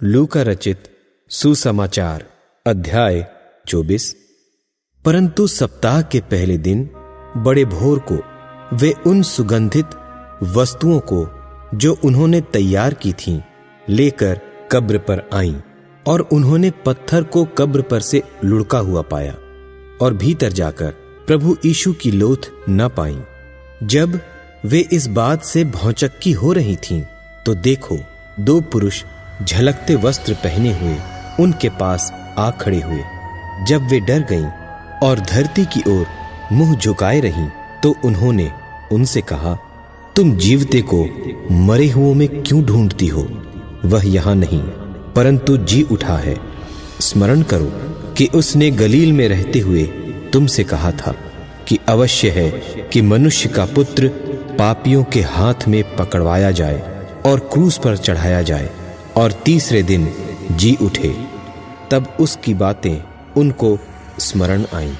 लूका रचित सुसमाचार अध्याय 24। परंतु सप्ताह के पहले दिन बड़े भोर को वे उन सुगंधित वस्तुओं को जो उन्होंने तैयार की थीं लेकर कब्र पर आईं, और उन्होंने पत्थर को कब्र पर से लुढ़का हुआ पाया और भीतर जाकर प्रभु यीशु की लोथ न पाईं। जब वे इस बात से भौचक्की हो रही थीं, तो देखो, 2 पुरुष झलकते वस्त्र पहने हुए उनके पास आ खड़े हुए। जब वे डर गईं और धरती की ओर मुंह झुकाए रहीं, तो उन्होंने उनसे कहा, तुम जीवते को मरे हुओं में क्यों ढूंढती हो? वह यहां नहीं, परंतु जी उठा है। स्मरण करो कि उसने गलील में रहते हुए तुमसे कहा था कि अवश्य है कि मनुष्य का पुत्र पापियों के हाथ में पकड़वाया जाए और क्रूस पर चढ़ाया जाए और तीसरे दिन जी उठे। तब उसकी बातें उनको स्मरण आईं,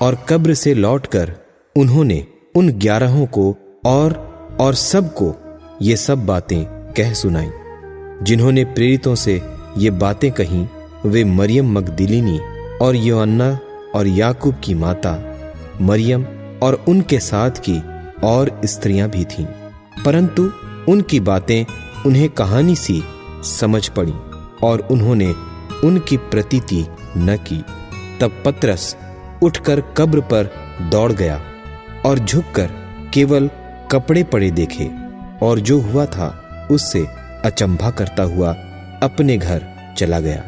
और कब्र से लौटकर उन्होंने उन 11 को और सबको ये सब बातें कह सुनाईं। जिन्होंने प्रेरितों से ये बातें कहीं, वे मरियम मगदलीनी और योअन्ना और याकूब की माता मरियम और उनके साथ की और स्त्रियां भी थीं। परंतु उनकी बातें उन्हें कहानी सी समझ पड़ी और उन्होंने उनकी प्रतीति न की। तब पतरस उठकर कब्र पर दौड़ गया और झुककर केवल कपड़े पड़े देखे, और जो हुआ था उससे अचंभा करता हुआ अपने घर चला गया।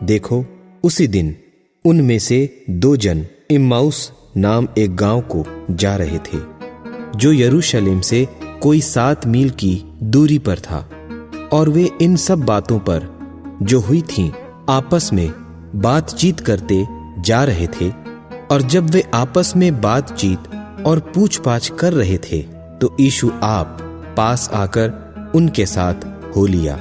देखो, उसी दिन उनमें से 2 जन इम्माउस नाम एक गांव को जा रहे थे, जो यरूशलेम से कोई 7 मील की दूरी पर था, और वे इन सब बातों पर जो हुई थीं आपस में बातचीत करते जा रहे थे। और जब वे आपस में बातचीत और पूछपाछ कर रहे थे, तो यीशु आप पास आकर उनके साथ हो लिया,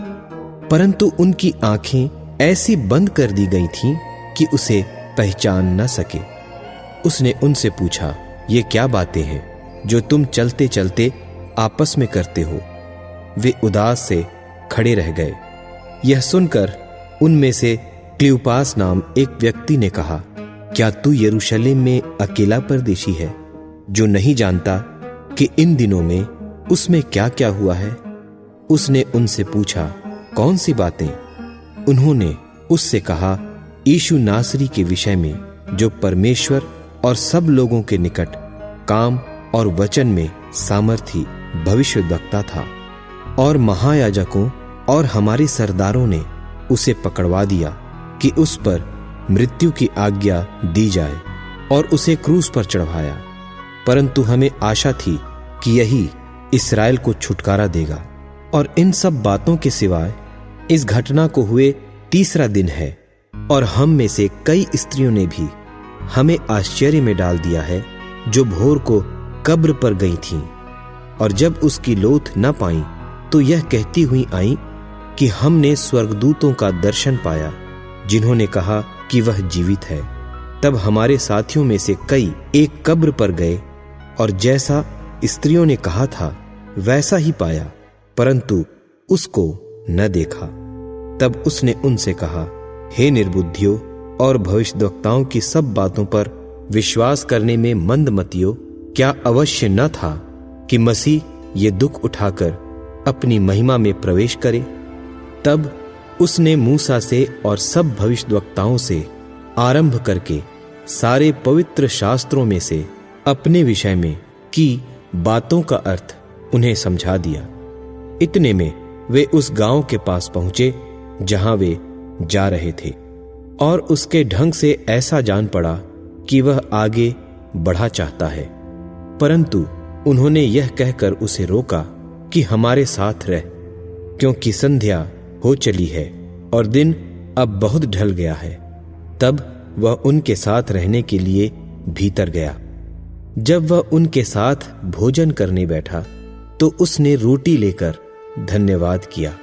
परंतु उनकी आंखें ऐसी बंद कर दी गई थीं कि उसे पहचान न सके। उसने उनसे पूछा, ये क्या बातें हैं जो तुम चलते चलते आपस में करते हो? वे उदास से खड़े रह गए। यह सुनकर उनमें से क्लियोपास नाम एक व्यक्ति ने कहा, क्या तू यरूशलेम में अकेला परदेशी है, जो नहीं जानता कि इन दिनों में उसमें क्या क्या हुआ है? उसने उनसे पूछा, कौन सी बातें? उन्होंने उससे कहा, यीशु नासरी के विषय में, जो परमेश्वर और सब लोगों के निकट काम और वचन में सामर्थी भविष्यद्वक्ता था, और महायाजकों और हमारे सरदारों ने उसे पकड़वा दिया कि उस पर मृत्यु की आज्ञा दी जाए और उसे क्रूस पर चढ़वाया। परंतु हमें आशा थी कि यही इस्राएल को छुटकारा देगा। और इन सब बातों के सिवाय इस घटना को हुए 3रा दिन है, और हम में से कई स्त्रियों ने भी हमें आश्चर्य में डाल दिया है, जो भोर को कब्र पर गई थीं, और जब उसकी लोथ न पाई, तो यह कहती हुई आई कि हमने स्वर्गदूतों का दर्शन पाया, जिन्होंने कहा कि वह जीवित है। तब हमारे साथियों में से कई एक कब्र पर गए, और जैसा स्त्रियों ने कहा था वैसा ही पाया, परंतु उसको न देखा। तब उसने उनसे कहा, हे निर्बुद्धियों और भविष्यद्वक्ताओं की सब बातों पर विश्वास करने में मंदमतियों, क्या अवश्य न था कि मसीह ये दुख उठाकर अपनी महिमा में प्रवेश करे? तब उसने मूसा से और सब भविष्यद्वक्ताओं से आरंभ करके सारे पवित्र शास्त्रों में से अपने विषय में की बातों का अर्थ उन्हें समझा दिया। इतने में वे उस गांव के पास पहुंचे जहां वे जा रहे थे, और उसके ढंग से ऐसा जान पड़ा कि वह आगे बढ़ा चाहता है। परंतु उन्होंने यह कहकर उसे रोका कि हमारे साथ रह, क्योंकि संध्या हो चली है और दिन अब बहुत ढल गया है। तब वह उनके साथ रहने के लिए भीतर गया। जब वह उनके साथ भोजन करने बैठा, तो उसने रोटी लेकर धन्यवाद किया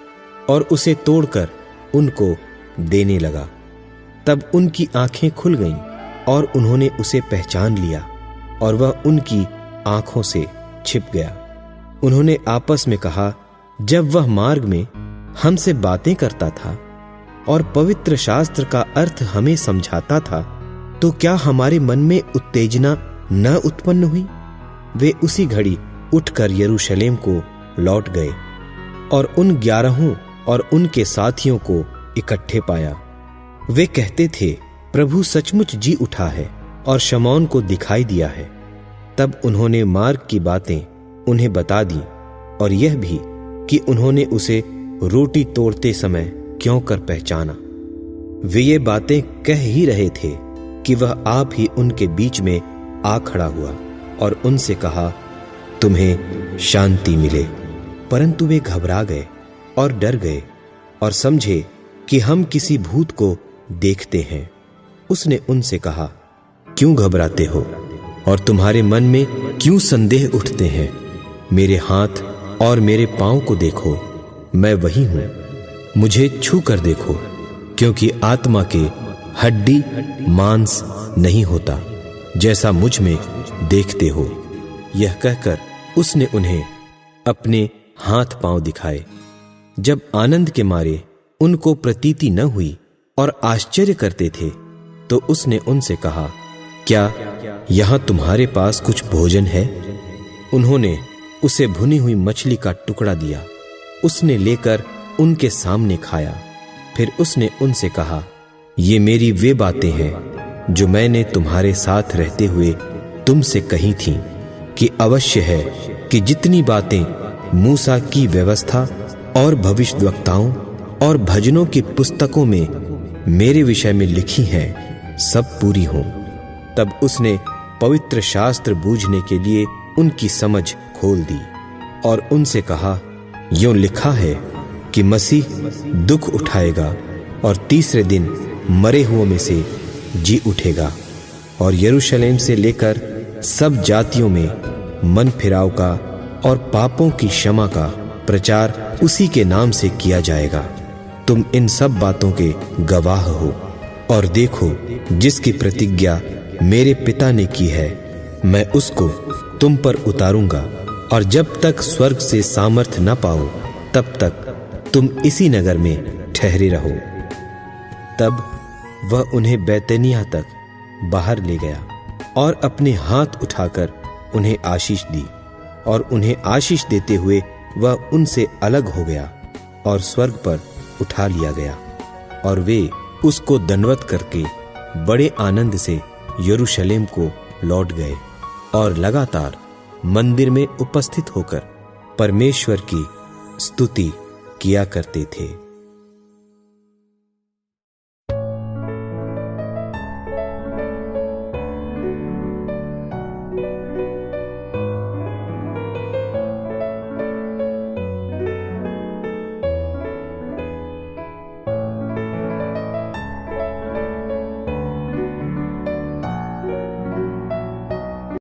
और उसे तोड़कर उनको देने लगा। तब उनकी आंखें खुल गईं और उन्होंने उसे पहचान लिया, और वह उनकी आंखों से छिप गया। उन्होंने आपस में कहा, जब वह मार्ग में हमसे बातें करता था, और पवित्र शास्त्र का अर्थ हमें समझाता था, तो क्या हमारे मन में उत्तेजना न उत्पन्न हुई? वे उसी घड़ी उठकर यरूशलेम को लौट गए और उन 11 और उनके साथियों को इकट्ठे पाया। वे कहते थे, प्रभु सचमुच जी उठा है और शमौन को दिखाई दिया है। तब उन्होंने मार्ग की बातें उन्हें बता दी और यह भी कि उन्होंने उसे रोटी तोड़ते समय क्यों कर पहचाना। वे ये बातें कह ही रहे थे कि वह आप ही उनके बीच में आ खड़ा हुआ और उनसे कहा, तुम्हें शांति मिले। परंतु वे घबरा गए और डर गए और समझे कि हम किसी भूत को देखते हैं। उसने उनसे कहा, क्यों घबराते हो और तुम्हारे मन में क्यों संदेह उठते हैं? मेरे हाथ और मेरे पांव को देखो, मैं वही हूं। मुझे छू कर देखो, क्योंकि आत्मा के हड्डी मांस नहीं होता, जैसा मुझ में देखते हो। यह कहकर उसने उन्हें अपने हाथ पांव दिखाए। जब आनंद के मारे उनको प्रतीति न हुई और आश्चर्य करते थे, तो उसने उनसे कहा, क्या यहां तुम्हारे पास कुछ भोजन है? उन्होंने उसे भुनी हुई मछली का टुकड़ा दिया। उसने लेकर उनके सामने खाया। फिर उसने उनसे कहा, ये मेरी वे बातें हैं जो मैंने तुम्हारे साथ रहते हुए तुमसे कही थीं, कि अवश्य है कि जितनी बातें मूसा की व्यवस्था और भविष्यद्वक्ताओं और भजनों की पुस्तकों में मेरे विषय में लिखी हैं, सब पूरी हों। तब उसने पवित्र शास्त्र बूझने के लिए उनकी समझ खोल दी और उनसे कहा, यूं लिखा है कि मसीह दुख उठाएगा और तीसरे दिन मरे हुओं में से जी उठेगा और यरूशलेम से लेकर सब जातियों में मन फिराव का और पापों की क्षमा का प्रचार उसी के नाम से किया जाएगा। तुम इन सब बातों के गवाह हो। और देखो, जिसकी प्रतिज्ञा मेरे पिता ने की है, मैं उसको तुम पर उतारूंगा, और जब तक स्वर्ग से सामर्थ्य न पाओ, तब तक तुम इसी नगर में ठहरे रहो। तब वह उन्हें बैतनिय्याह तक बाहर ले गया और अपने हाथ उठाकर उन्हें आशीष दी, और उन्हें आशीष देते हुए वह उनसे अलग हो गया और स्वर्ग पर उठा लिया गया। और वे उसको दंडवत करके बड़े आनंद से यरूशलेम को लौट गए और लगातार मंदिर में उपस्थित होकर परमेश्वर की स्तुति किया करते थे।